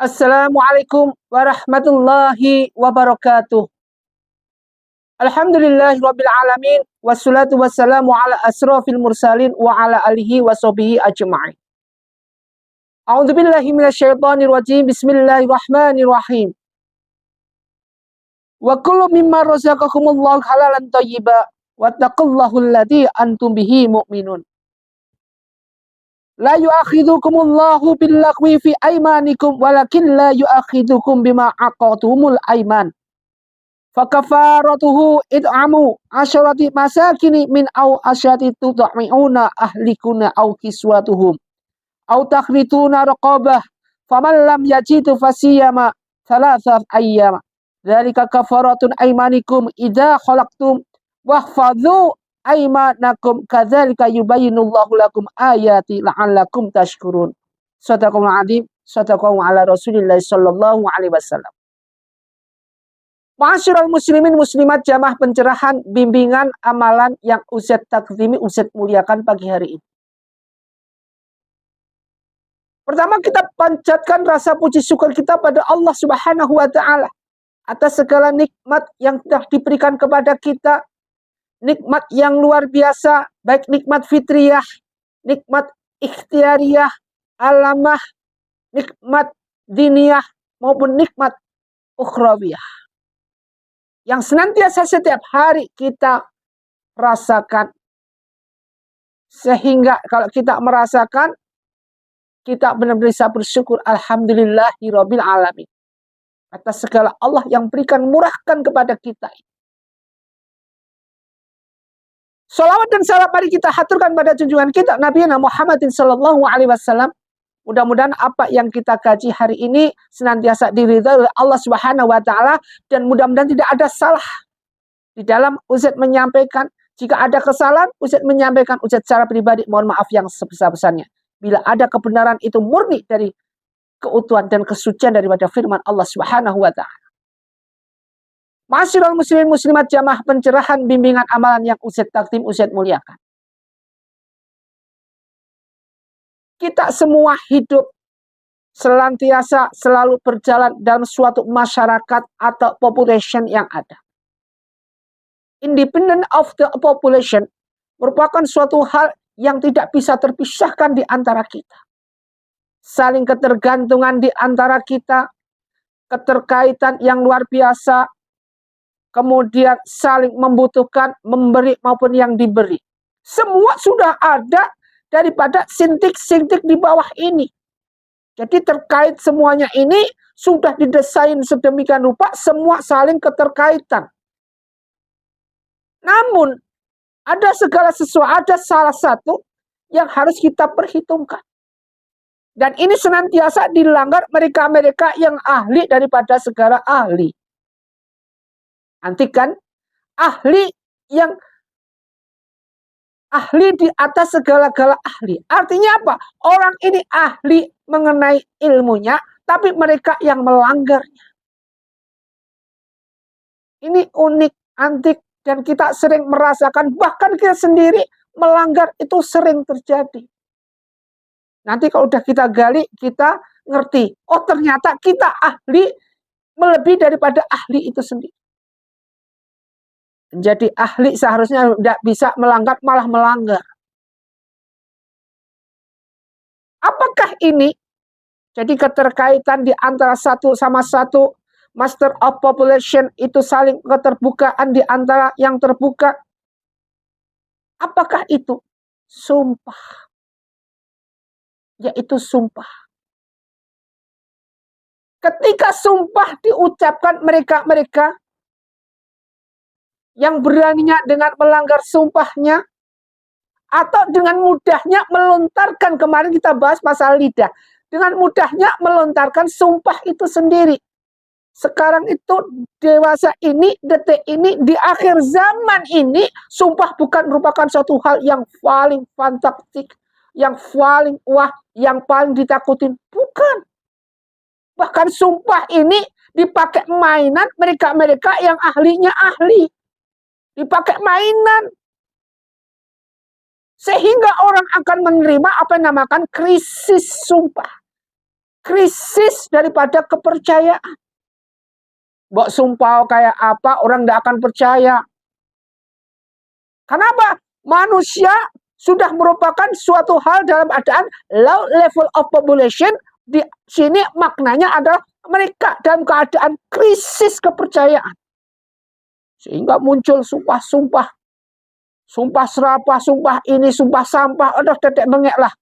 Assalamualaikum warahmatullahi wabarakatuh. Alhamdulillahirabbil alamin wassalatu wassalamu ala asrofil mursalin wa ala alihi washabihi ajma'in. A'udzubillahi minasyaitonir rajim. Bismillahirrahmanirrahim. Wa kullu mimma razaqakumullahu halalan thayyiba wattaqullahul ladzi antum bihi mu'minun. La yu'akhidhukumullahu billaghwi fi aymanikum walakin la yu'akhidhukum bima aqadtumul ayman. Fakafaratuhu it'amu asyarati masakini min au asyati tud'mi'una ahlikuna au kiswatuhum au takhrituna raqabah faman lam yajidu fasiyama thalathah ayyam dzalika kafaratun aymanikum idza khalaqtum wahfadzu aymanakum kadzalika yubayyinullahu lakum ayati la'allakum tashkurun. Shadaqallahul adzim. Shadaqallahu ala Rasulillah sallallahu alaihi wasallam. Ma'asyiral muslimin muslimat jamaah pencerahan bimbingan amalan yang Ustaz takzimi, Ustaz muliakan pagi hari ini. Pertama, kita panjatkan rasa puji syukur kita pada Allah Subhanahu wa taala atas segala nikmat yang telah diberikan kepada kita. Nikmat yang luar biasa, baik nikmat fitriyah, nikmat ikhtiariyah, alamah, nikmat diniyah maupun nikmat ukhrawiyah, yang senantiasa setiap hari kita rasakan. Sehingga kalau kita merasakan, kita benar-benar bisa bersyukur alhamdulillahirabbil alamin atas segala Allah yang berikan, murahkan kepada kita. Salawat dan salam mari kita haturkan pada junjungan kita Nabi Muhammadin sallallahu alaihi wasallam. Mudah-mudahan apa yang kita kaji hari ini senantiasa diridhai oleh Allah Subhanahu wa taala, dan mudah-mudahan tidak ada salah di dalam Ustaz menyampaikan. Jika ada kesalahan, Ustaz menyampaikan, Ustaz secara pribadi mohon maaf yang sebesar-besarnya. Bila ada kebenaran itu murni dari keutuhan dan kesucian daripada firman Allah Subhanahu wa taala. Ma'asyiral muslimin muslimat jamaah pencerahan bimbingan amalan yang Ustaz takdim, Ustaz muliakan. Kita semua hidup senantiasa selalu berjalan dalam suatu masyarakat atau population yang ada. Independent of the population merupakan suatu hal yang tidak bisa terpisahkan di antara kita. Saling ketergantungan di antara kita, keterkaitan yang luar biasa, kemudian saling membutuhkan, memberi maupun yang diberi. Semua sudah ada daripada sintik-sintik di bawah ini. Jadi terkait semuanya ini sudah didesain sedemikian rupa, semua saling keterkaitan. Namun ada segala sesuatu, ada salah satu yang harus kita perhitungkan. Dan ini senantiasa dilanggar mereka-mereka yang ahli daripada segala ahli. Nanti kan ahli yang ahli di atas segala-gala ahli. Artinya apa? Orang ini ahli mengenai ilmunya, tapi mereka yang melanggarnya. Ini unik, antik, dan kita sering merasakan, bahkan kita sendiri melanggar itu sering terjadi. Nanti kalau udah kita gali, kita ngerti. Oh ternyata kita ahli melebihi daripada ahli itu sendiri. Jadi ahli seharusnya tidak bisa melanggar, malah melanggar. Apakah ini? Jadi keterkaitan di antara satu sama satu, master of population itu saling keterbukaan di antara yang terbuka. Apakah itu? Sumpah. Yaitu sumpah. Ketika sumpah diucapkan mereka-mereka yang beraninya dengan melanggar sumpahnya, atau dengan mudahnya melontarkan, kemarin kita bahas masalah lidah, dengan mudahnya melontarkan sumpah itu sendiri. Sekarang itu dewasa ini, detik ini, di akhir zaman ini, sumpah bukan merupakan suatu hal yang paling fantastik, yang paling wah, yang paling ditakutin. Bukan. Bahkan sumpah ini dipakai mainan mereka-mereka yang ahlinya ahli. Dipakai mainan. Sehingga orang akan menerima apa yang dinamakan krisis sumpah. krisis daripada kepercayaan. Mbok sumpah kayak apa, orang tidak akan percaya. Kenapa? Manusia sudah merupakan suatu hal dalam keadaan low level of population. Di sini maknanya adalah mereka dalam keadaan krisis kepercayaan. Sehingga muncul sumpah-sumpah. Sumpah serapah, sumpah ini, sumpah sampah. Aduh, tetek bengek lah.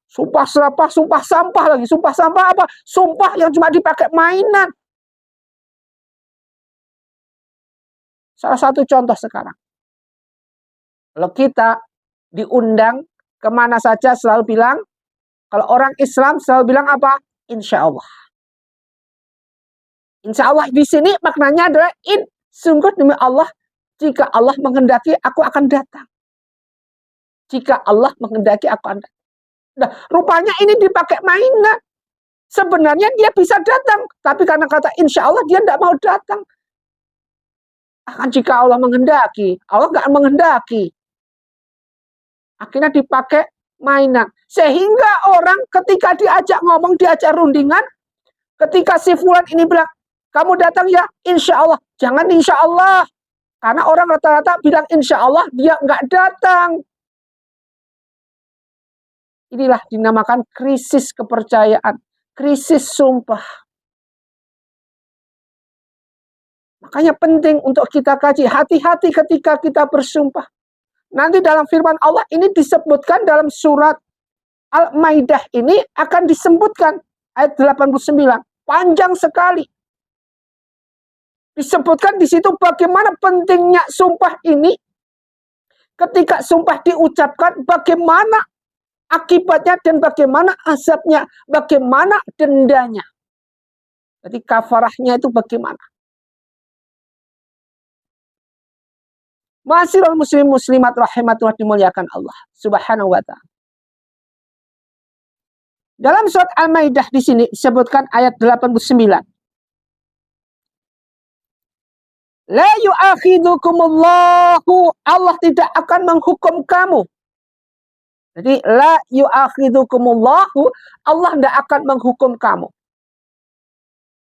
Sumpah serapah, sumpah sampah lagi. Sumpah sampah apa? Sumpah yang cuma dipakai mainan. Salah satu contoh sekarang. Kalau kita diundang kemana saja selalu bilang, kalau orang Islam selalu bilang apa? Insya Allah. Insya Allah di sini maknanya adalah sungguh demi Allah, jika Allah menghendaki aku akan datang. Jika Allah menghendaki aku akan datang. Nah, rupanya ini dipakai mainan. Sebenarnya dia bisa datang, tapi karena kata insya Allah dia tidak mau datang. Akan jika Allah menghendaki, Allah nggak menghendaki. Akhirnya dipakai mainan. Sehingga orang ketika diajak ngomong, diajak rundingan, ketika si fulan ini bilang, kamu datang ya, insya Allah. Jangan insya Allah. Karena orang rata-rata bilang insya Allah, dia nggak datang. Inilah dinamakan krisis kepercayaan. Krisis sumpah. Makanya penting untuk kita kaji. Hati-hati ketika kita bersumpah. Nanti dalam firman Allah ini disebutkan dalam surat Al-Maidah ini akan disebutkan. Ayat 89. Panjang sekali. Disebutkan di situ bagaimana pentingnya sumpah ini. Ketika sumpah diucapkan, bagaimana akibatnya dan bagaimana azabnya. Bagaimana dendanya. Jadi kafarahnya itu bagaimana. Ma'asyiral muslim muslimat rahimatullah dimuliakan Allah Subhanahu wa ta'ala. Dalam surat Al-Maidah di sini disebutkan ayat 89. La yu'akhidukumullahu, Allah tidak akan menghukum kamu. Jadi la yu'akhidukumullahu, Allah tidak akan menghukum kamu.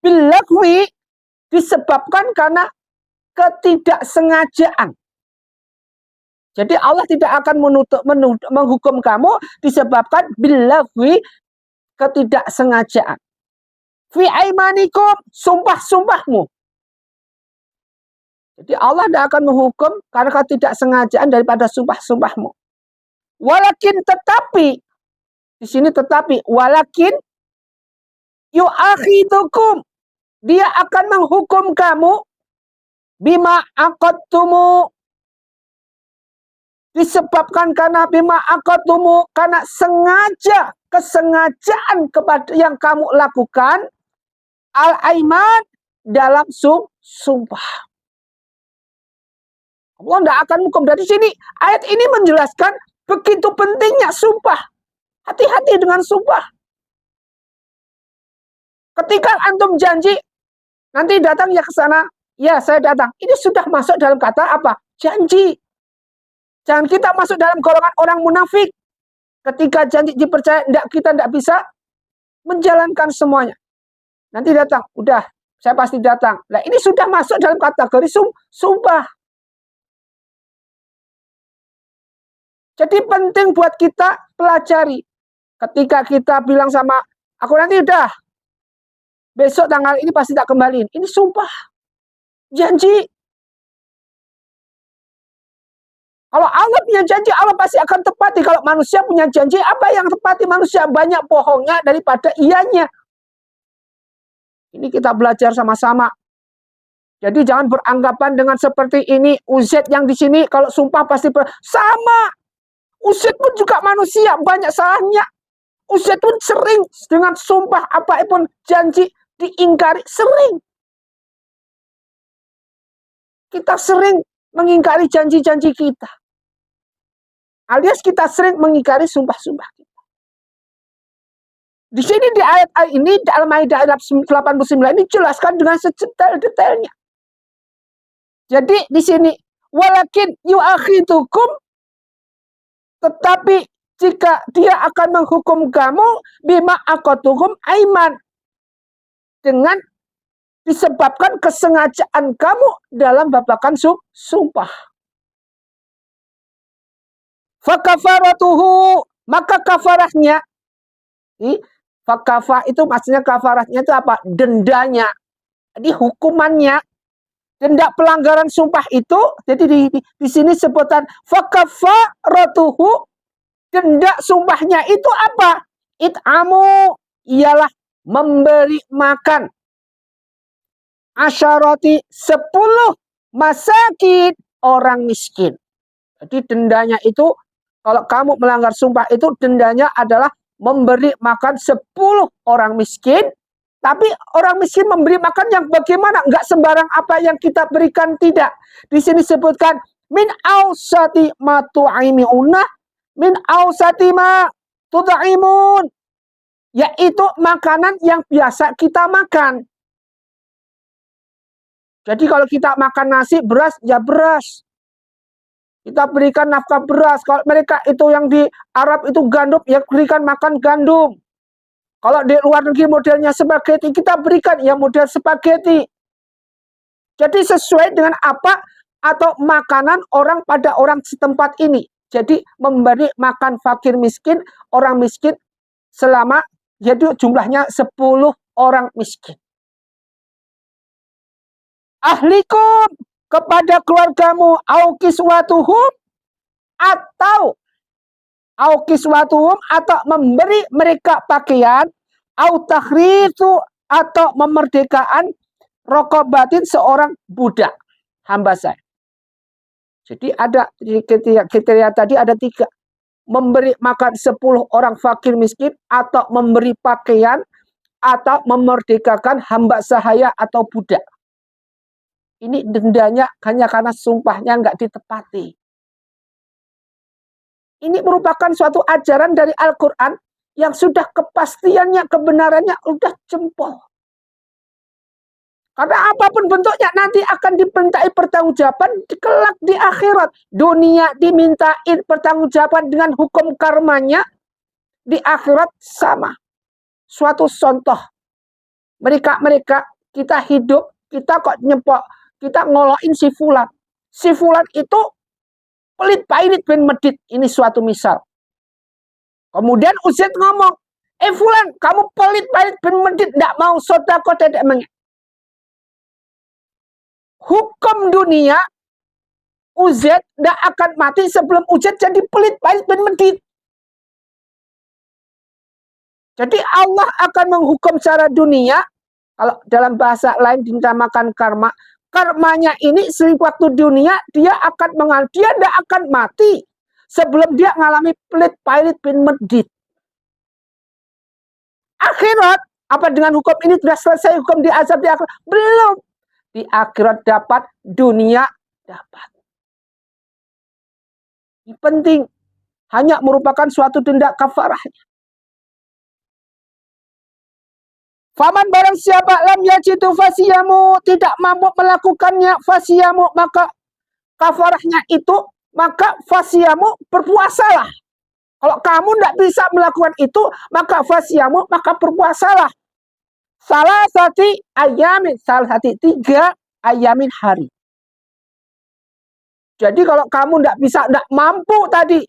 Bilagwi disebabkan karena ketidaksengajaan. Jadi Allah tidak akan menghukum kamu disebabkan bilagwi ketidaksengajaan. Fi aimanikum, sumpah-sumpahmu. Jadi Allah tidak akan menghukum karena ketidaksengajaan daripada sumpah-sumpahmu. Walakin tetapi, di sini tetapi, walakin yu'akhidukum, dia akan menghukum kamu bima aqadtumu, disebabkan karena bima aqadtumu, karena sengaja, kesengajaan kepada yang kamu lakukan, al-aiman, dalam sumpah. Allah tidak akan hukum. Dari sini ayat ini menjelaskan begitu pentingnya sumpah. Hati-hati dengan sumpah. Ketika antum janji nanti datang ya ke sana, ya saya datang. Ini sudah masuk dalam kata apa? Janji. Jangan kita masuk dalam golongan orang munafik. Ketika janji dipercaya, kita tidak bisa menjalankan semuanya. Nanti datang, udah saya pasti datang. Nah ini sudah masuk dalam kategori sumpah. Jadi penting buat kita pelajari. Ketika kita bilang sama, aku nanti udah, besok tanggal ini pasti tak kembaliin. Ini sumpah. Janji. Kalau Allah punya janji, Allah pasti akan tepati. Kalau manusia punya janji, apa yang tepati manusia? Banyak bohongnya daripada iyanya. Ini kita belajar sama-sama. Jadi jangan beranggapan dengan seperti ini. Uzet yang di sini, kalau sumpah pasti sama. Uzet pun juga manusia, banyak salahnya. Uzet pun sering dengan sumpah apapun janji diingkari, sering. Kita sering mengingkari janji-janji kita. Alias kita sering mengingkari sumpah-sumpah kita. Di sini di ayat ini, di Al-Maidah ayat 89 ini dijelaskan dengan sedetail-detailnya. Jadi di sini, walakin yu'akhidukum, tetapi jika dia akan menghukum kamu bima aqatuhum aiman, dengan disebabkan kesengajaan kamu dalam babakan sumpah. Fakafaratuhu, maka kafarahnya, fakafah itu maksudnya kafarahnya itu apa? Dendanya. Jadi hukumannya, denda pelanggaran sumpah itu, jadi di sini sebutan fakafaratuhu, denda sumpahnya itu apa? It'amu, ialah memberi makan asyarati 10 masakin orang miskin. Jadi dendanya itu, kalau kamu melanggar sumpah itu, dendanya adalah memberi makan 10 orang miskin. Tapi orang miskin memberi makan yang bagaimana? Enggak sembarang apa yang kita berikan, tidak. Di sini sebutkan min ausati ma tu'imiuna, min ausati ma tut'imun, yaitu makanan yang biasa kita makan. Jadi kalau kita makan nasi, beras, ya beras. Kita berikan nafkah beras. Kalau mereka itu yang di Arab itu gandum, ya berikan makan gandum. Kalau di luar negeri modelnya spaghetti, kita berikan ya model spaghetti. Jadi sesuai dengan apa atau makanan orang pada orang setempat ini. Jadi memberi makan fakir miskin, orang miskin selama, jadi jumlahnya 10 orang miskin. Ahlikum, kepada keluargamu, au kiswatuhum, atau atau memberi mereka pakaian, au takhrisu, atau memerdekaan rokobatin, seorang budak, hamba saya. Jadi ada kriteria tadi ada 3. Memberi makan 10 orang fakir miskin, atau memberi pakaian, atau memerdekakan hamba sahaya atau budak. Ini dendanya hanya karena sumpahnya nggak ditepati. Ini merupakan suatu ajaran dari Al-Quran yang sudah kepastiannya, kebenarannya udah jempol. Karena apapun bentuknya nanti akan dimintai pertanggungjawaban kelak di akhirat. Dunia dimintain pertanggungjawaban dengan hukum karmanya, di akhirat sama. Suatu contoh, mereka kita hidup, kita kok nyempok, kita ngoloin si fulan. Si fulan itu pelit pailit bin medit. Ini suatu misal. Kemudian Uzaid ngomong, fulan, kamu pelit pailit bin medit, tidak mau sodako, tidak mengen. Hukum dunia, Uzaid tidak akan mati sebelum Uzaid jadi pelit pailit bin medit. Jadi Allah akan menghukum secara dunia, kalau dalam bahasa lain dinamakan karma. Karmanya ini waktu dunia dia tidak akan mati sebelum dia mengalami pelit pailit bin medit. Akhirat, apa dengan hukum ini sudah selesai hukum di azab di akhirat? Belum. Di akhirat dapat, dunia dapat. Ini penting. Hanya merupakan suatu denda kafarahnya. Faman barang siapa lam yajidu fasiyamu, tidak mampu melakukannya fasiyamu, maka kafarahnya itu, maka fasiyamu, berpuasalah. Kalau kamu tidak bisa melakukan itu, maka fasiyamu, maka berpuasalah. Salah satu 3 ayamin hari. Jadi kalau kamu tidak mampu tadi,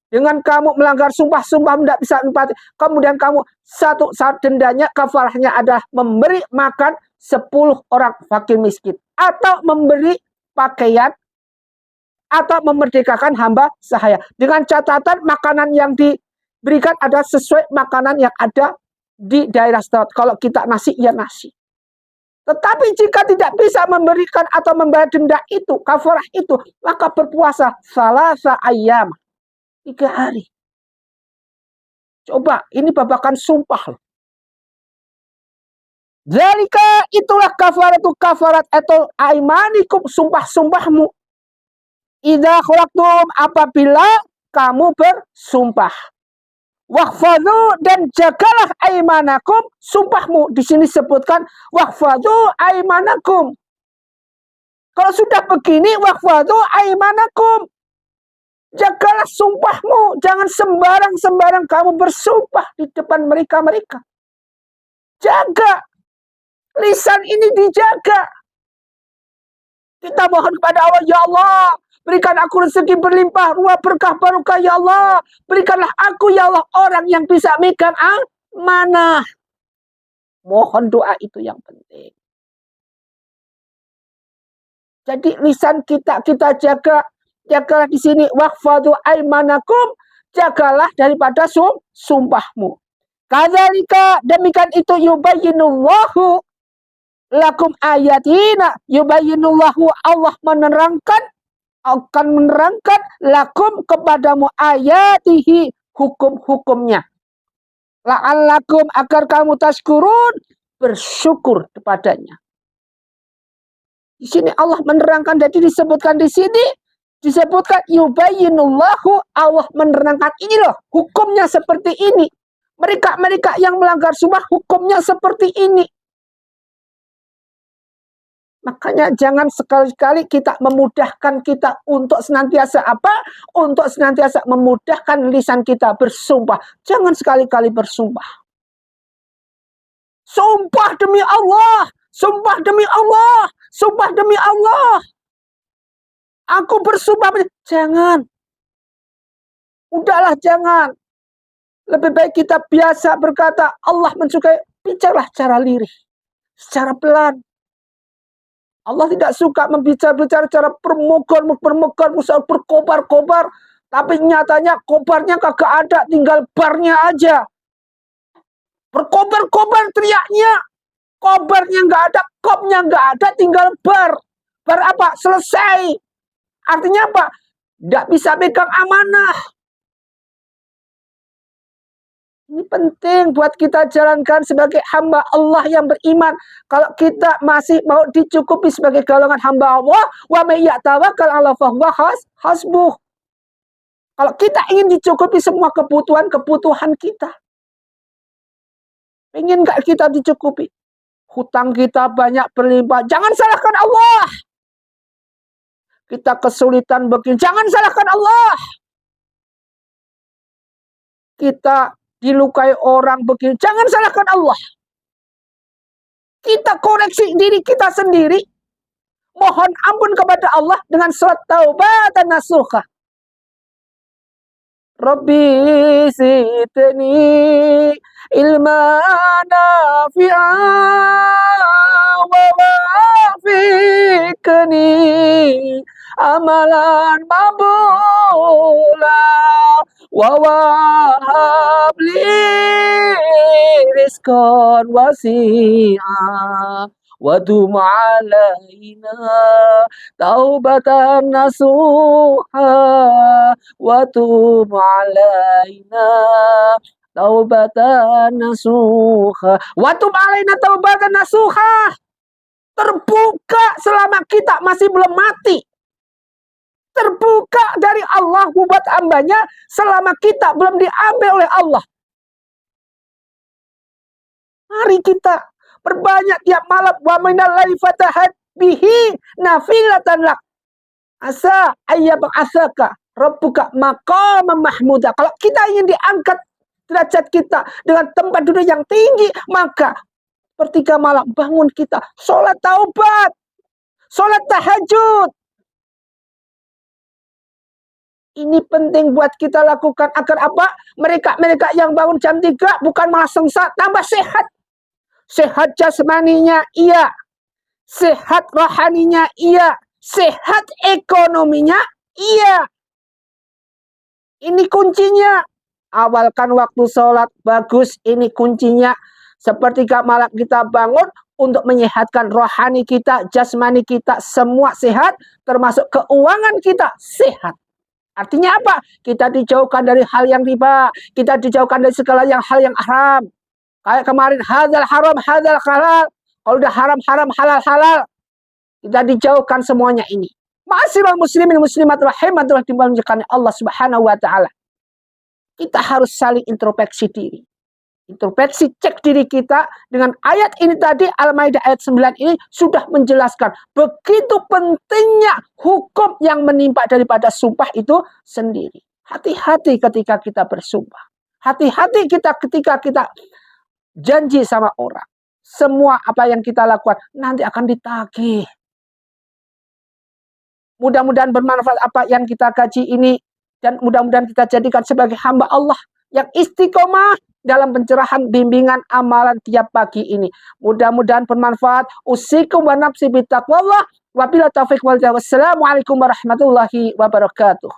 dengan kamu melanggar sumpah tidak bisa empati, kemudian kamu satu saat dendanya, kafarahnya adalah memberi makan 10 orang fakir miskin, atau memberi pakaian, atau memerdekakan hamba sahaya. Dengan catatan makanan yang diberikan ada sesuai makanan yang ada di daerah setempat. Kalau kita nasi, ya nasi. Tetapi jika tidak bisa memberikan atau membayar denda itu, kafarah itu, maka berpuasa salasa ayyam, 3 hari. Coba, ini babakan sumpah. Zalika, itulah kafarat atau aimanikum, sumpah-sumpahmu. Idza khalaqtum, apabila kamu bersumpah. Wahfadzu, dan jagalah aimanakum, sumpahmu. Di sini sebutkan wahfadzu aimanakum. Kalau sudah begini, wahfadzu aimanakum, jagalah jagalah sumpahmu. Jangan sembarang-sembarang kamu bersumpah di depan mereka-mereka. Jaga. Lisan ini dijaga. Kita mohon kepada Allah, ya Allah, berikan aku rezeki berlimpah, ruah berkah barokah, ya Allah. Berikanlah aku, ya Allah, orang yang bisa megang amanah. Mohon doa itu yang penting. Jadi lisan kita jaga. Jagalah di sini, wahfadhu aimanakum, jagalah daripada sumpahmu. Kadzalika, demikian itu yubayyinullahu lakum ayatina, yubayyinullahu, Allah akan menerangkan lakum kepadamu ayatihi, hukum-hukumnya. La'allakum, agar kamu tashkurun, bersyukur kepadanya. Di sini Allah menerangkan, jadi disebutkan di sini, disebutkan yubayyinullahu, Allah menerangkan ini loh, hukumnya seperti ini. Mereka yang melanggar sumpah hukumnya seperti ini. Makanya jangan sekali-kali kita memudahkan kita untuk senantiasa apa? Untuk senantiasa memudahkan lisan kita bersumpah. Jangan sekali-kali bersumpah. Sumpah demi Allah. Sumpah demi Allah. Sumpah demi Allah. Aku bersumpah. Jangan. Udahlah, jangan. Lebih baik kita biasa berkata, Allah mensukai, bicaralah secara lirih. Secara pelan. Allah tidak suka membicara-bicara cara bermogar, misal berkobar-kobar, tapi nyatanya kobarnya kagak ada, tinggal barnya aja. Berkobar-kobar teriaknya, kobarnya nggak ada, kopnya nggak ada, tinggal bar. Bar apa? Selesai. Artinya apa? Nggak bisa pegang amanah. Ini penting buat kita jalankan sebagai hamba Allah yang beriman. Kalau kita masih mau dicukupi sebagai golongan hamba Allah, wa may yatawakkal 'ala fahuwa hasbuh. Kalau kita ingin dicukupi semua kebutuhan kita. Ingin nggak kita dicukupi? Hutang kita banyak berlimpah. Jangan salahkan Allah. Kita kesulitan begini. Jangan salahkan Allah. Kita dilukai orang begini, jangan salahkan Allah. Kita koreksi diri kita sendiri. Mohon ampun kepada Allah dengan surat taubatan nasuha. Rabbi zidni ilman nafi'a wa wafiqni amalan maqbula wa wahab li rizqan wasi'a wa dum alaina taubatan nasuha wa tub alaina taubatan nasuha wa tub alaina taubatan nasuha. Terbuka selama kita masih belum mati. Terbuka dari Allah buat hambanya selama kita belum diambil oleh Allah. Mari kita perbanyak tiap malam, wa minal laili fatahat bihi nafilatan lak asa ayyab'atsaka rabbuka maqaman mahmuda. Kalau kita ingin diangkat derajat kita dengan tempat duduk yang tinggi, maka sepertiga malam bangun kita sholat taubat, sholat tahajud. Ini penting buat kita lakukan agar apa? Mereka yang bangun jam 3 bukan malah sengsara, tambah sehat. Sehat jasmaninya iya, sehat rohaninya iya, sehat ekonominya iya. Ini kuncinya. Awalkan waktu sholat, bagus, ini kuncinya. Sepertiga malam kita bangun untuk menyehatkan rohani kita, jasmani kita, semua sehat, termasuk keuangan kita sehat. Artinya apa? Kita dijauhkan dari hal yang riba, kita dijauhkan dari segala hal yang haram. Kayak kemarin hadzal haram, hadzal halal. Kalau udah haram-haram, halal-halal, kita dijauhkan semuanya ini. Ma'asyiral muslimin muslimat rahimakumullah dimuliakan Allah Subhanahu wa taala. Kita harus saling introspeksi diri. Introspeksi, cek diri kita dengan ayat ini tadi, Al-Maidah ayat 9 ini sudah menjelaskan begitu pentingnya hukum yang menimpa daripada sumpah itu sendiri. Hati-hati ketika kita bersumpah. Hati-hati kita ketika kita janji sama orang. Semua apa yang kita lakukan nanti akan ditagih. Mudah-mudahan bermanfaat apa yang kita kaji ini. Dan mudah-mudahan kita jadikan sebagai hamba Allah yang istiqomah dalam pencerahan bimbingan amalan tiap pagi ini. Mudah-mudahan bermanfaat. Usikum wa nafsi bitaqwallah. Wabila taufiq wal hidayah. Wassalamualaikum warahmatullahi wabarakatuh.